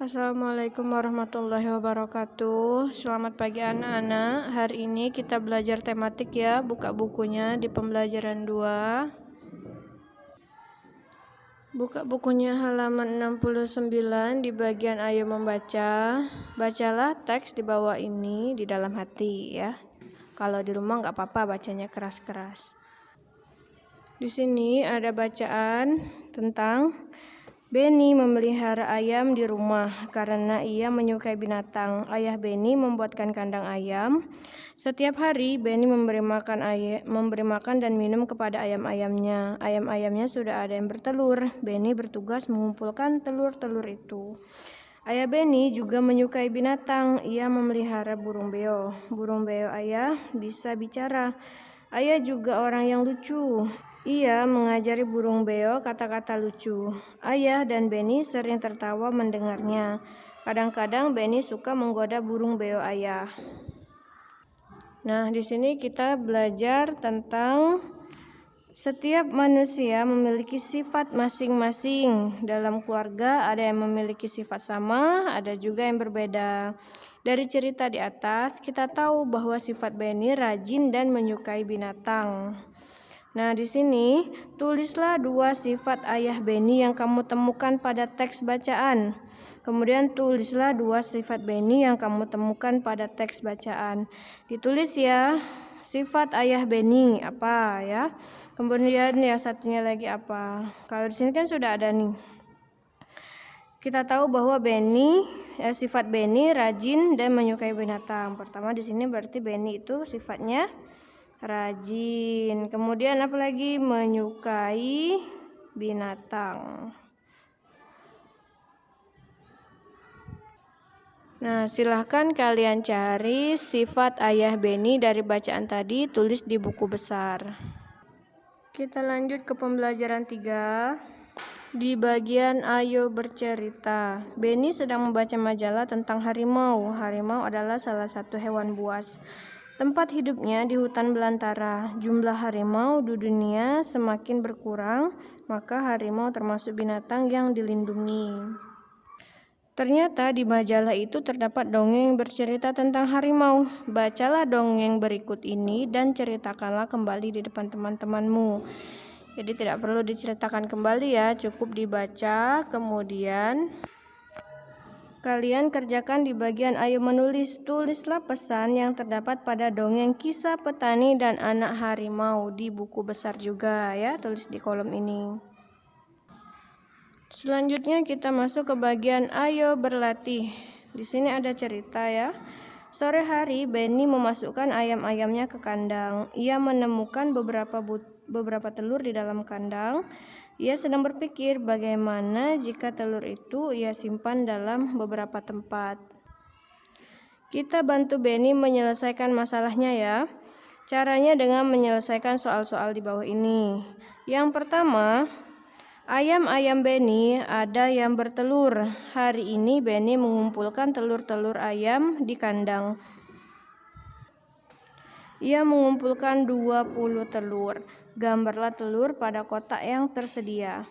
Assalamualaikum warahmatullahi wabarakatuh. Selamat pagi anak-anak. Hari ini kita belajar tematik ya. Buka bukunya di pembelajaran 2. Buka bukunya halaman 69 di bagian ayo membaca. Bacalah teks di bawah ini di dalam hati ya. Kalau di rumah nggak apa-apa bacanya keras-keras. Di sini ada bacaan tentang Benny memelihara ayam di rumah karena ia menyukai binatang. Ayah Benny membuatkan kandang ayam. Setiap hari Benny memberi makan dan minum kepada ayam-ayamnya. Ayam-ayamnya sudah ada yang bertelur. Benny bertugas mengumpulkan telur-telur itu. Ayah Benny juga menyukai binatang. Ia memelihara burung beo. Burung beo ayah bisa bicara. Ayah juga orang yang lucu. Ia mengajari burung beo kata-kata lucu. Ayah dan Benny sering tertawa mendengarnya. Kadang-kadang Benny suka menggoda burung beo ayah. Nah, di sini kita belajar tentang setiap manusia memiliki sifat masing-masing. Dalam keluarga ada yang memiliki sifat sama, ada juga yang berbeda. Dari cerita di atas, kita tahu bahwa sifat Benny rajin dan menyukai binatang. Nah, di sini tulislah 2 sifat ayah Benny yang kamu temukan pada teks bacaan. Kemudian tulislah 2 sifat Benny yang kamu temukan pada teks bacaan. Ditulis ya, sifat ayah Benny apa ya. Kemudian yang satunya lagi apa. Kalau di sini kan sudah ada nih. Kita tahu bahwa sifat Benny rajin dan menyukai binatang. Pertama di sini berarti Benny itu sifatnya rajin. Kemudian apalagi menyukai binatang. Nah, silahkan kalian cari sifat ayah Benny dari bacaan tadi, tulis di buku besar. Kita lanjut ke pembelajaran 3. Di bagian ayo bercerita, Benny sedang membaca majalah tentang harimau. Harimau adalah salah satu hewan buas. Tempat hidupnya di hutan belantara. Jumlah harimau di dunia semakin berkurang, maka harimau termasuk binatang yang dilindungi. Ternyata di majalah itu terdapat dongeng bercerita tentang harimau. Bacalah dongeng berikut ini dan ceritakanlah kembali di depan teman-temanmu. Jadi tidak perlu diceritakan kembali ya, cukup dibaca, kemudian kalian kerjakan di bagian ayo menulis. Tulislah pesan yang terdapat pada dongeng kisah petani dan anak harimau di buku besar juga ya, tulis di kolom ini. Selanjutnya kita masuk ke bagian ayo berlatih. Di sini ada cerita ya. Sore hari Benny memasukkan ayam-ayamnya ke kandang. Ia menemukan beberapa telur di dalam kandang. Ia sedang berpikir bagaimana jika telur itu ia simpan dalam beberapa tempat. Kita bantu Benny menyelesaikan masalahnya ya. Caranya dengan menyelesaikan soal-soal di bawah ini. Yang pertama, ayam-ayam Benny ada yang bertelur. Hari ini Benny mengumpulkan telur-telur ayam di kandang. Ia mengumpulkan 20 telur. Gambarlah telur pada kotak yang tersedia.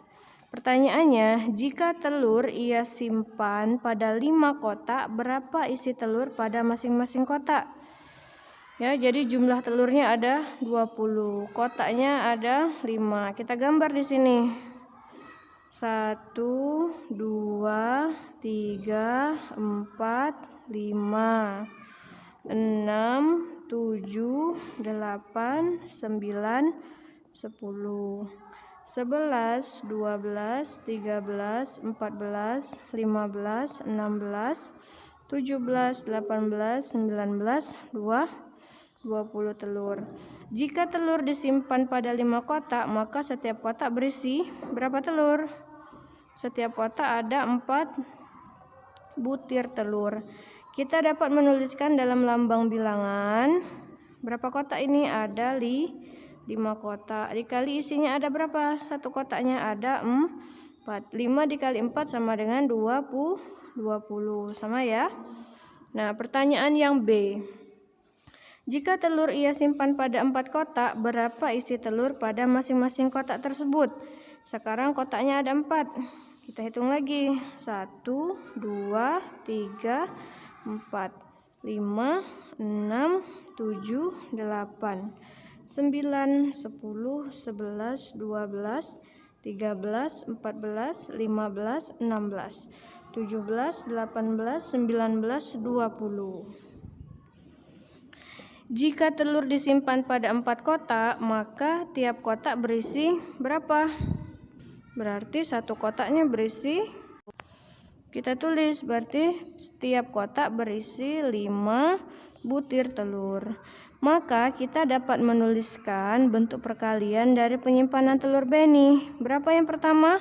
Pertanyaannya, jika telur ia simpan pada 5 kotak, berapa isi telur pada masing-masing kotak? Ya, jadi jumlah telurnya ada 20, kotaknya ada 5. Kita gambar di sini. 1, 2, 3, 4, 5, 6, 7, 8, 9, 10, 11, 12, 13, 14, 15, 16, 17, 18, 19, 20 telur. Jika telur disimpan pada 5 kotak, maka setiap kotak berisi berapa telur? Setiap kotak ada 4 butir telur. Kita dapat menuliskan dalam lambang bilangan. Berapa kotak ini? Ada 5 kotak. Dikali isinya ada berapa? Satu kotaknya ada 4. 5 dikali 4 sama dengan 20. Sama ya? Nah, pertanyaan yang B. Jika telur ia simpan pada 4 kotak, berapa isi telur pada masing-masing kotak tersebut? Sekarang kotaknya ada 4. Kita hitung lagi. 1, 2, 3, 4, 5, 6, 7, 8, 9, 10, 11, 12, 13, 14, 15, 16, 17, 18, 19, 20. Jika telur disimpan pada 4 kotak, maka tiap kotak berisi berapa? Berarti satu kotaknya berisi, kita tulis berarti setiap kotak berisi 5 butir telur. Maka kita dapat menuliskan bentuk perkalian dari penyimpanan telur benih. Berapa yang pertama?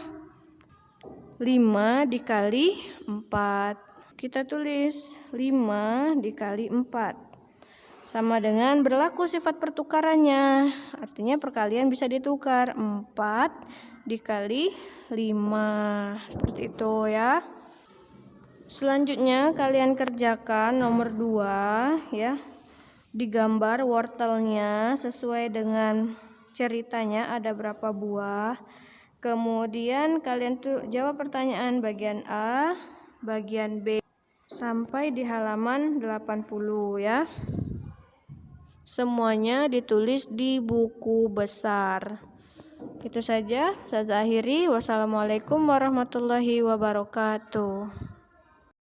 5 dikali 4. Kita tulis 5 dikali 4. Sama dengan berlaku sifat pertukarannya. Artinya perkalian bisa ditukar. 4 dikali 5. Seperti itu ya. Selanjutnya kalian kerjakan nomor 2 ya. Digambar wortelnya sesuai dengan ceritanya ada berapa buah. Kemudian kalian tuh jawab pertanyaan bagian A, bagian B sampai di halaman 80 ya. Semuanya ditulis di buku besar. Itu saja, saya akhiri. Wassalamualaikum warahmatullahi wabarakatuh.